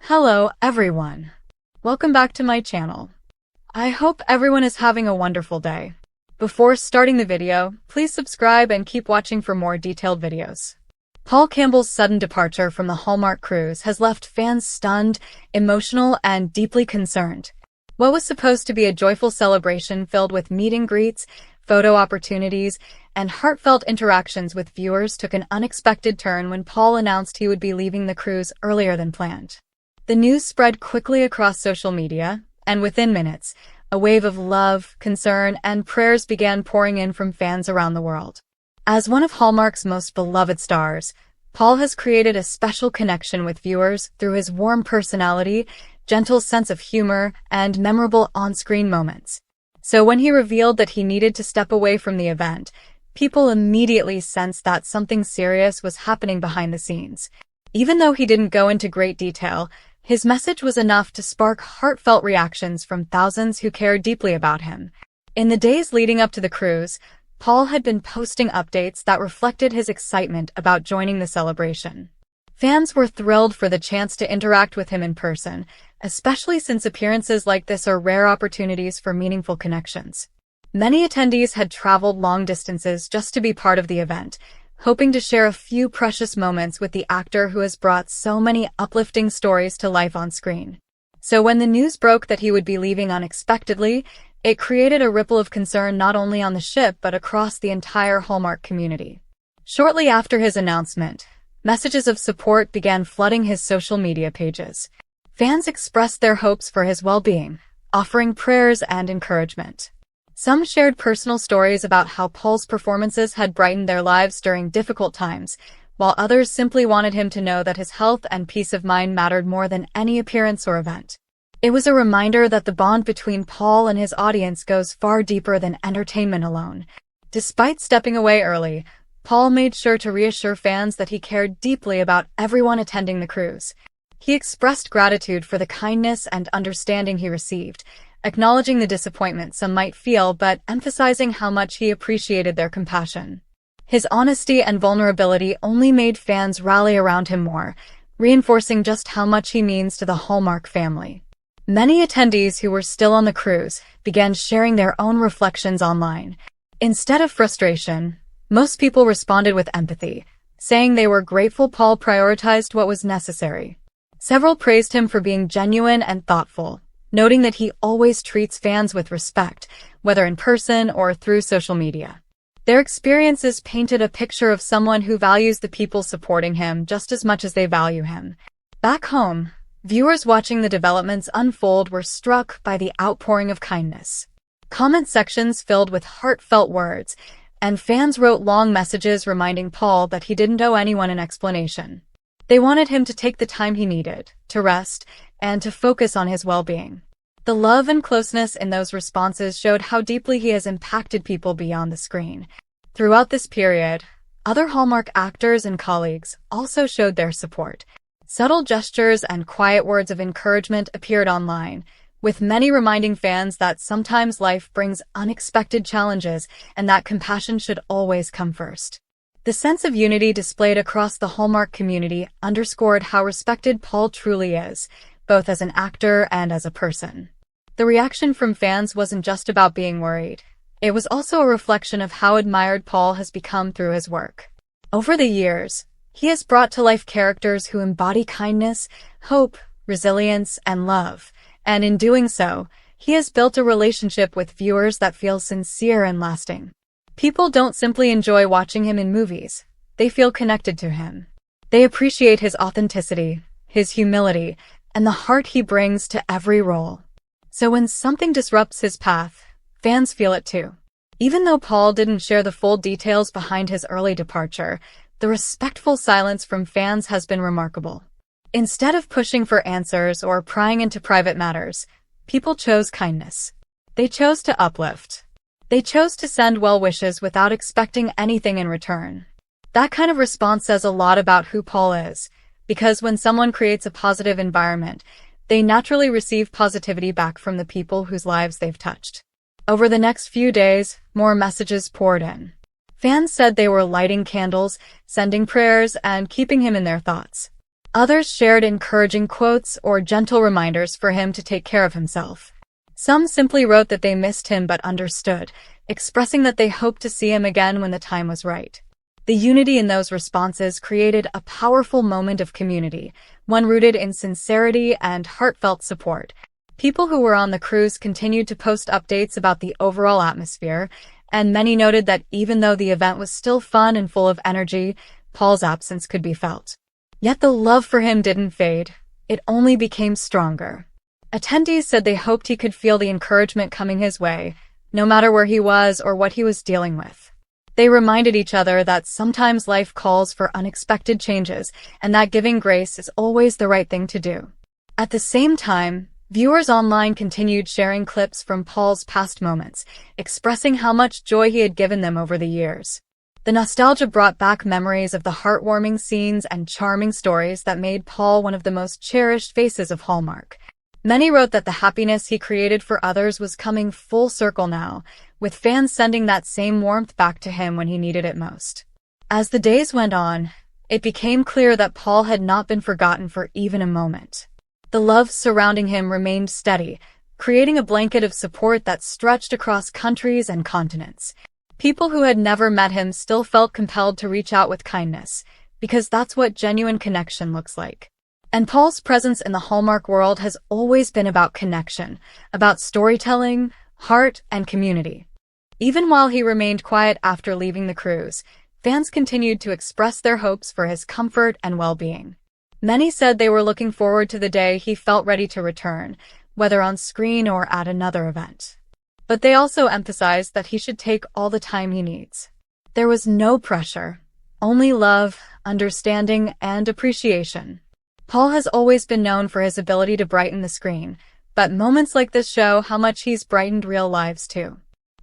Hello, everyone. Welcome back to my channel. I hope everyone is having a wonderful day. Before starting the video, please subscribe and keep watching for more detailed videos. Paul Campbell's sudden departure from the Hallmark cruise has left fans stunned, emotional, and deeply concerned. What was supposed to be a joyful celebration filled with meet and greets, photo opportunities, and heartfelt interactions with viewers took an unexpected turn when Paul announced he would be leaving the cruise earlier than planned. The news spread quickly across social media, and within minutes, a wave of love, concern, and prayers began pouring in from fans around the world. As one of Hallmark's most beloved stars, Paul has created a special connection with viewers through his warm personality, gentle sense of humor, and memorable on-screen moments. So when he revealed that he needed to step away from the event, people immediately sensed that something serious was happening behind the scenes. Even though he didn't go into great detail, his message was enough to spark heartfelt reactions from thousands who cared deeply about him. In the days leading up to the cruise, Paul had been posting updates that reflected his excitement about joining the celebration. Fans were thrilled for the chance to interact with him in person, especially since appearances like this are rare opportunities for meaningful connections. Many attendees had traveled long distances just to be part of the event, hoping to share a few precious moments with the actor who has brought so many uplifting stories to life on screen. So when the news broke that he would be leaving unexpectedly, it created a ripple of concern not only on the ship but across the entire Hallmark community. Shortly after his announcement, messages of support began flooding his social media pages. Fans expressed their hopes for his well-being, offering prayers and encouragement. Some shared personal stories about how Paul's performances had brightened their lives during difficult times, while others simply wanted him to know that his health and peace of mind mattered more than any appearance or event. It was a reminder that the bond between Paul and his audience goes far deeper than entertainment alone. Despite stepping away early, Paul made sure to reassure fans that he cared deeply about everyone attending the cruise. He expressed gratitude for the kindness and understanding he received, acknowledging the disappointment some might feel but emphasizing how much he appreciated their compassion. His honesty and vulnerability only made fans rally around him more, reinforcing just how much he means to the Hallmark family. Many attendees who were still on the cruise began sharing their own reflections online. Instead of frustration, most people responded with empathy, saying they were grateful Paul prioritized what was necessary. Several praised him for being genuine and thoughtful, noting that he always treats fans with respect, whether in person or through social media. Their experiences painted a picture of someone who values the people supporting him just as much as they value him. Back home, viewers watching the developments unfold were struck by the outpouring of kindness. Comment sections filled with heartfelt words, and fans wrote long messages reminding Paul that he didn't owe anyone an explanation. They wanted him to take the time he needed, to rest, and to focus on his well-being. The love and closeness in those responses showed how deeply he has impacted people beyond the screen. Throughout this period, other Hallmark actors and colleagues also showed their support. Subtle gestures and quiet words of encouragement appeared online, with many reminding fans that sometimes life brings unexpected challenges and that compassion should always come first. The sense of unity displayed across the Hallmark community underscored how respected Paul truly is, both as an actor and as a person. The reaction from fans wasn't just about being worried. It was also a reflection of how admired Paul has become through his work. Over the years, he has brought to life characters who embody kindness, hope, resilience, and love, and in doing so, he has built a relationship with viewers that feels sincere and lasting. People don't simply enjoy watching him in movies, they feel connected to him. They appreciate his authenticity, his humility, and the heart he brings to every role. So when something disrupts his path, fans feel it too. Even though Paul didn't share the full details behind his early departure, the respectful silence from fans has been remarkable. Instead of pushing for answers or prying into private matters, people chose kindness. They chose to uplift. They chose to send well wishes without expecting anything in return. That kind of response says a lot about who Paul is, because when someone creates a positive environment, they naturally receive positivity back from the people whose lives they've touched. Over the next few days, more messages poured in. Fans said they were lighting candles, sending prayers, and keeping him in their thoughts. Others shared encouraging quotes or gentle reminders for him to take care of himself. Some simply wrote that they missed him but understood, expressing that they hoped to see him again when the time was right. The unity in those responses created a powerful moment of community, one rooted in sincerity and heartfelt support. People who were on the cruise continued to post updates about the overall atmosphere, and many noted that even though the event was still fun and full of energy, Paul's absence could be felt. Yet the love for him didn't fade, it only became stronger. Attendees said they hoped he could feel the encouragement coming his way, no matter where he was or what he was dealing with. They reminded each other that sometimes life calls for unexpected changes, and that giving grace is always the right thing to do. At the same time, viewers online continued sharing clips from Paul's past moments, expressing how much joy he had given them over the years. The nostalgia brought back memories of the heartwarming scenes and charming stories that made Paul one of the most cherished faces of Hallmark. Many wrote that the happiness he created for others was coming full circle now, with fans sending that same warmth back to him when he needed it most. As the days went on, it became clear that Paul had not been forgotten for even a moment. The love surrounding him remained steady, creating a blanket of support that stretched across countries and continents. People who had never met him still felt compelled to reach out with kindness, because that's what genuine connection looks like. And Paul's presence in the Hallmark world has always been about connection, about storytelling, heart, and community. Even while he remained quiet after leaving the cruise, fans continued to express their hopes for his comfort and well-being. Many said they were looking forward to the day he felt ready to return, whether on screen or at another event. But they also emphasized that he should take all the time he needs. There was no pressure, only love, understanding, and appreciation. Paul has always been known for his ability to brighten the screen, but moments like this show how much he's brightened real lives too.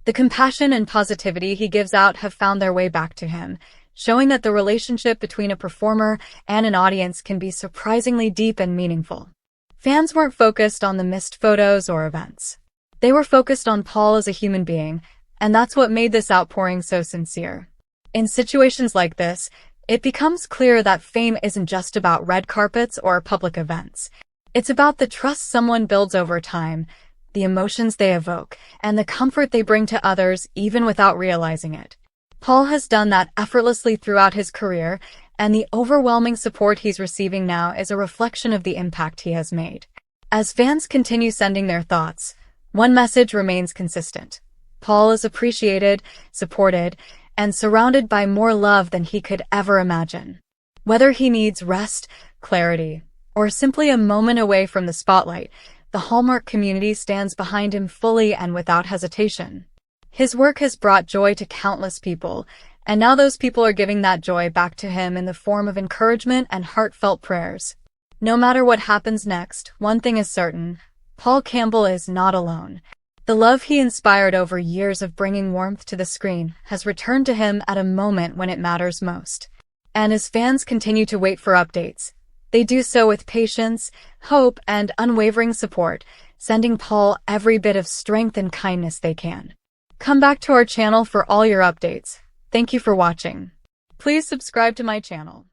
The compassion and positivity he gives out have found their way back to him, showing that the relationship between a performer and an audience can be surprisingly deep and meaningful. Fans weren't focused on the missed photos or events. They were focused on Paul as a human being, and that's what made this outpouring so sincere. In situations like this, it becomes clear that fame isn't just about red carpets or public events. It's about the trust someone builds over time, the emotions they evoke, and the comfort they bring to others even without realizing it. Paul has done that effortlessly throughout his career, and the overwhelming support he's receiving now is a reflection of the impact he has made. As fans continue sending their thoughts, one message remains consistent. Paul is appreciated, supported, and surrounded by more love than he could ever imagine. Whether he needs rest, clarity, or simply a moment away from the spotlight, the Hallmark community stands behind him fully and without hesitation. His work has brought joy to countless people, and now those people are giving that joy back to him in the form of encouragement and heartfelt prayers. No matter what happens next, one thing is certain: Paul Campbell is not alone. The love he inspired over years of bringing warmth to the screen has returned to him at a moment when it matters most. And as fans continue to wait for updates, they do so with patience, hope, and unwavering support, sending Paul every bit of strength and kindness they can. Come back to our channel for all your updates. Thank you for watching. Please subscribe to my channel.